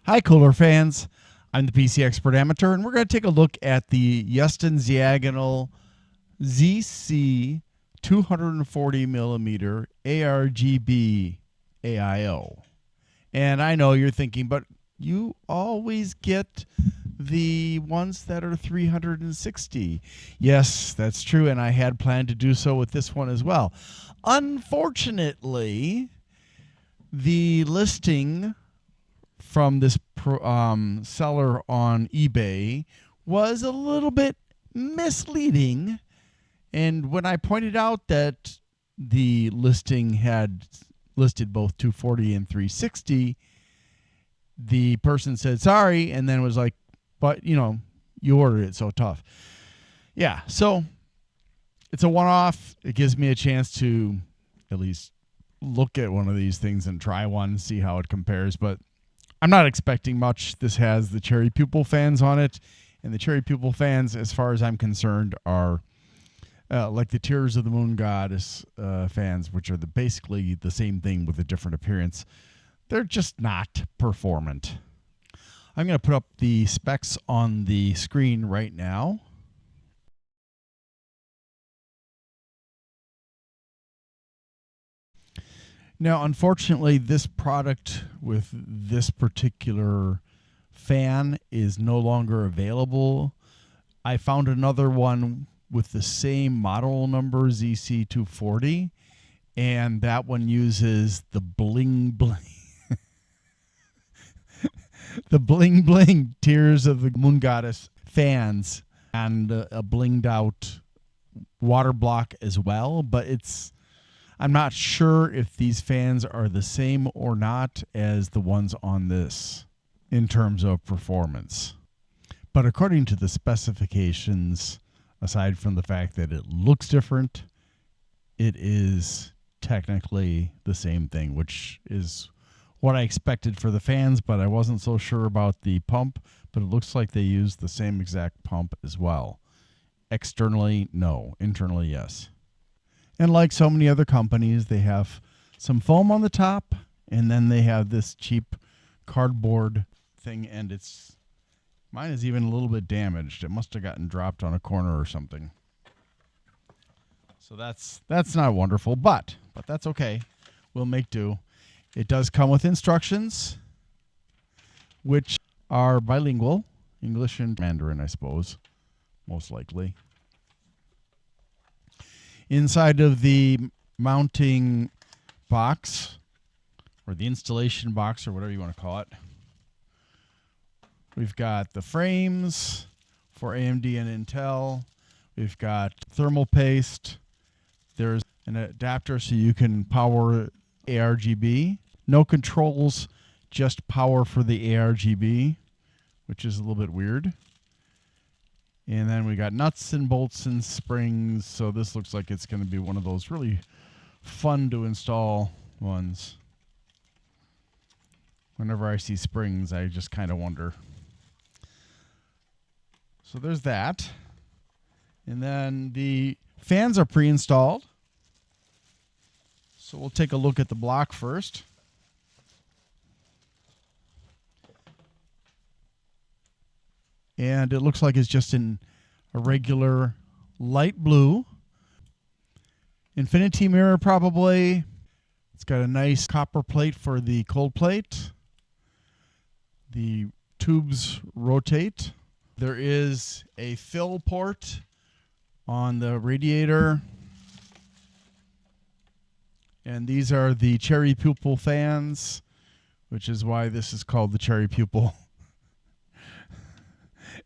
Hi, cooler fans. I'm the PC Expert Amateur, and we're going to take a look at the Yeston Zeaginal ZC-240 millimeter ARGB AIO. And I know you're thinking, but you always get the ones that are 360. Yes, that's true, and I had planned to do so with this one as well. Unfortunately, the listing from this seller on eBay was a little bit misleading. And when I pointed out that the listing had listed both 240 and 360, the person said sorry, and then was like, but you ordered it, so tough. Yeah, so it's a one-off. It gives me a chance to at least look at one of these things and try one, see how it compares, but I'm not expecting much. This has the Cherry Pupil fans on it, and the Cherry Pupil fans, as far as I'm concerned, are like the Tears of the Moon Goddess fans, which are basically the same thing with a different appearance. They're just not performant. I'm going to put up the specs on the screen right now. Now, unfortunately, this product with this particular fan is no longer available. I found another one with the same model number, ZC-240, and that one uses the bling bling. The bling bling Tears of the Moon Goddess fans and a blinged out water block as well, but I'm not sure if these fans are the same or not as the ones on this in terms of performance. But according to the specifications, aside from the fact that it looks different, it is technically the same thing, which is what I expected for the fans, but I wasn't so sure about the pump, but it looks like they use the same exact pump as well. Externally, no. Internally, yes. And like so many other companies, they have some foam on the top, and then they have this cheap cardboard thing, and mine is even a little bit damaged. It must have gotten dropped on a corner or something. So that's not wonderful, but that's okay. We'll make do. It does come with instructions, which are bilingual, English and Mandarin, I suppose, most likely. Inside of the mounting box, or the installation box, or whatever you want to call it, we've got the frames for AMD and Intel. We've got thermal paste. There's an adapter so you can power ARGB. No controls, just power for the ARGB, which is a little bit weird. And then we got nuts and bolts and springs. So this looks like it's going to be one of those really fun to install ones. Whenever I see springs, I just kind of wonder. So there's that. And then the fans are pre-installed. So we'll take a look at the block first. And it looks like it's just in a regular light blue. Infinity mirror probably. It's got a nice copper plate for the cold plate. The tubes rotate. There is a fill port on the radiator. And these are the Cherry Pupil fans, which is why this is called the Cherry Pupil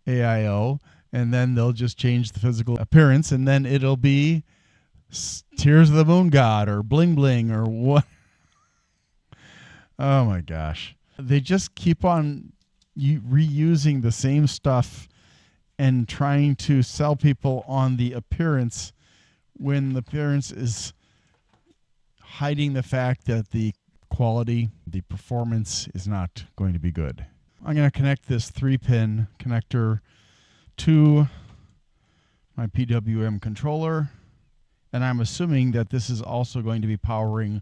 AIO, and then they'll just change the physical appearance, and then it'll be Tears of the Moon God or Bling Bling or what. Oh my gosh. They just keep on reusing the same stuff and trying to sell people on the appearance when the appearance is hiding the fact that the quality, the performance is not going to be good. I'm going to connect this 3-pin connector to my PWM controller, and I'm assuming that this is also going to be powering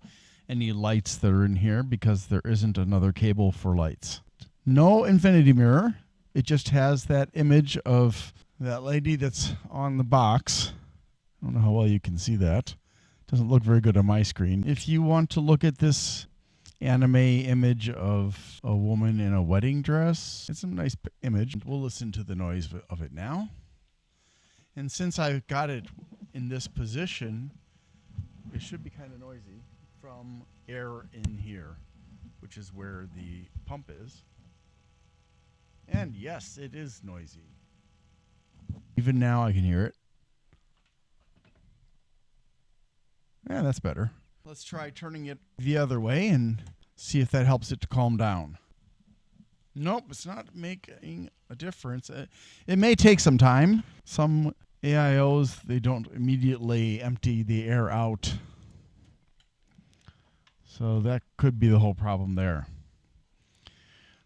any lights that are in here because there isn't another cable for lights. No infinity mirror. It just has that image of that lady that's on the box. I don't know how well you can see that. Doesn't look very good on my screen. If you want to look at this anime image of a woman in a wedding dress, it's a nice image. We'll listen to the noise of it now. And since I've got it in this position, it should be kind of noisy from air in here, which is where the pump is. And yes, it is noisy. Even now I can hear it. Yeah, that's better. Let's try turning it the other way and see if that helps it to calm down. Nope, it's not making a difference. It may take some time. Some AIOs, they don't immediately empty the air out. So that could be the whole problem there.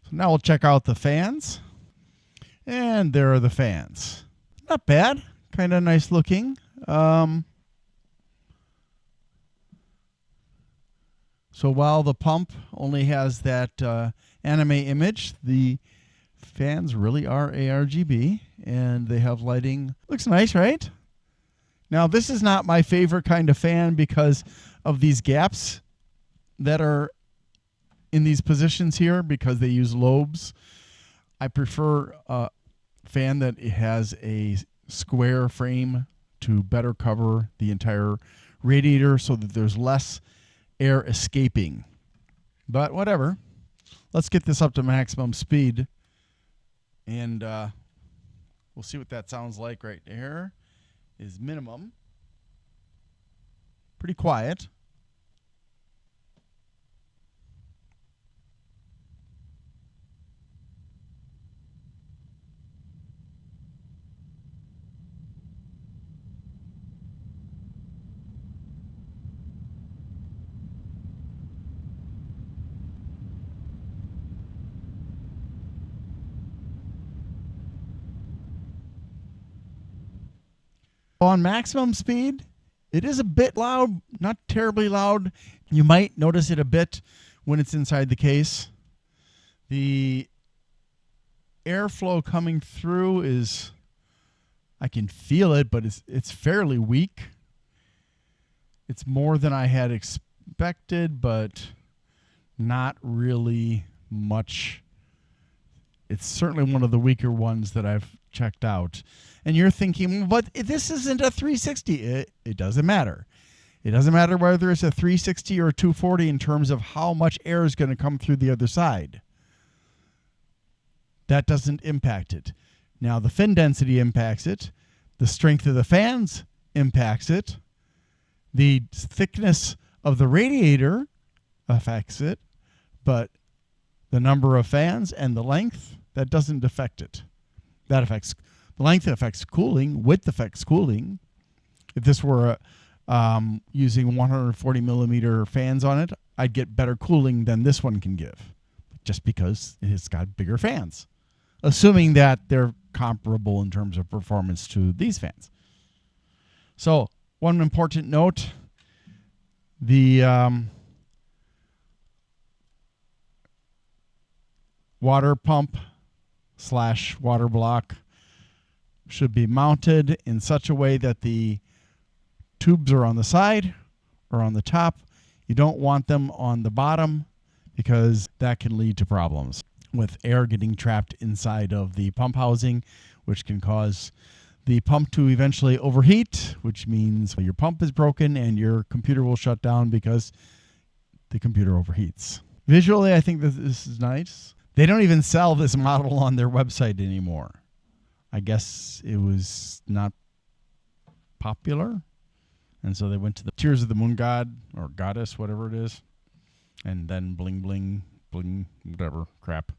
So now we'll check out the fans. And there are the fans. Not bad. Kind of nice looking. So while the pump only has that anime image, the fans really are ARGB, and they have lighting. Looks nice, right? Now, this is not my favorite kind of fan because of these gaps that are in these positions here, because they use lobes. I prefer a fan that has a square frame to better cover the entire radiator so that there's less air escaping. But whatever. Let's get this up to maximum speed, and we'll see what that sounds like. Right there is minimum. Pretty quiet. On maximum speed, it is a bit loud, not terribly loud. You might notice it a bit when it's inside the case. The airflow coming through is, I can feel it, but it's fairly weak. It's more than I had expected, but not really much. It's certainly one of the weaker ones that I've checked out. And you're thinking, but this isn't a 360. It doesn't matter. It doesn't matter whether it's a 360 or a 240 in terms of how much air is going to come through the other side. That doesn't impact it. Now, the fin density impacts it. The strength of the fans impacts it. The thickness of the radiator affects it. But the number of fans and the length, that doesn't affect it. That affects the length, affects cooling, width affects cooling. If this were using 140 millimeter fans on it, I'd get better cooling than this one can give, just because it's got bigger fans, assuming that they're comparable in terms of performance to these fans. So one important note, the water pump / water block should be mounted in such a way that the tubes are on the side or on the top. You don't want them on the bottom because that can lead to problems with air getting trapped inside of the pump housing, which can cause the pump to eventually overheat, which means your pump is broken and your computer will shut down because the computer overheats. Visually, I think that this is nice. They don't even sell this model on their website anymore. I guess it was not popular. And so they went to the Tears of the Moon God or Goddess, whatever it is. And then bling, bling, bling, whatever crap.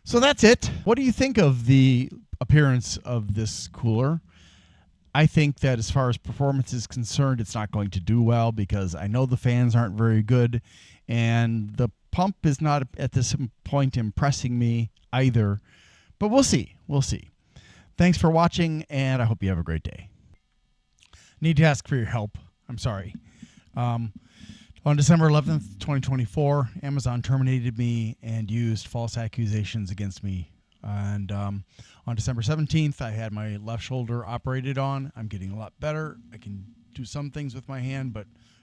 So that's it. What do you think of the appearance of this cooler? I think that as far as performance is concerned, it's not going to do well because I know the fans aren't very good. And the pump is not at this point impressing me either. But we'll see. We'll see. Thanks for watching, and I hope you have a great day. Need to ask for your help. I'm sorry. On December 11th, 2024, Amazon terminated me and used false accusations against me. And on December 17th, I had my left shoulder operated on. I'm getting a lot better. I can do some things with my hand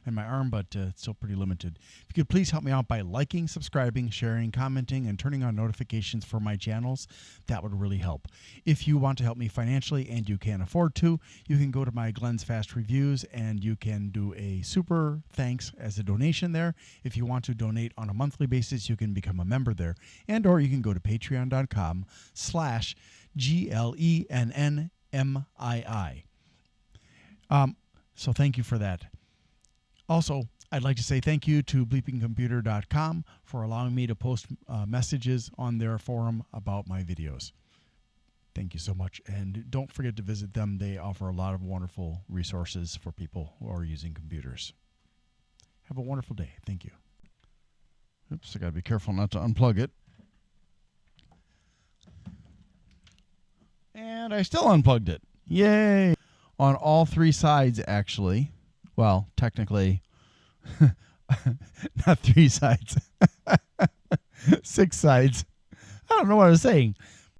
and my arm, but it's still pretty limited. If you could please help me out by liking, subscribing, sharing, commenting, and turning on notifications for my channels, that would really help. If you want to help me financially and you can afford to, you can go to my Glenn's Fast Reviews and you can do a super thanks as a donation there. If you want to donate on a monthly basis, you can become a member there. And or you can go to patreon.com/GLENNMII. So thank you for that. Also, I'd like to say thank you to bleepingcomputer.com for allowing me to post messages on their forum about my videos. Thank you so much. And don't forget to visit them. They offer a lot of wonderful resources for people who are using computers. Have a wonderful day. Thank you. Oops, I got to be careful not to unplug it. And I still unplugged it. Yay! On all three sides, actually. Well, technically, not three sides, 6 sides. I don't know what I was saying.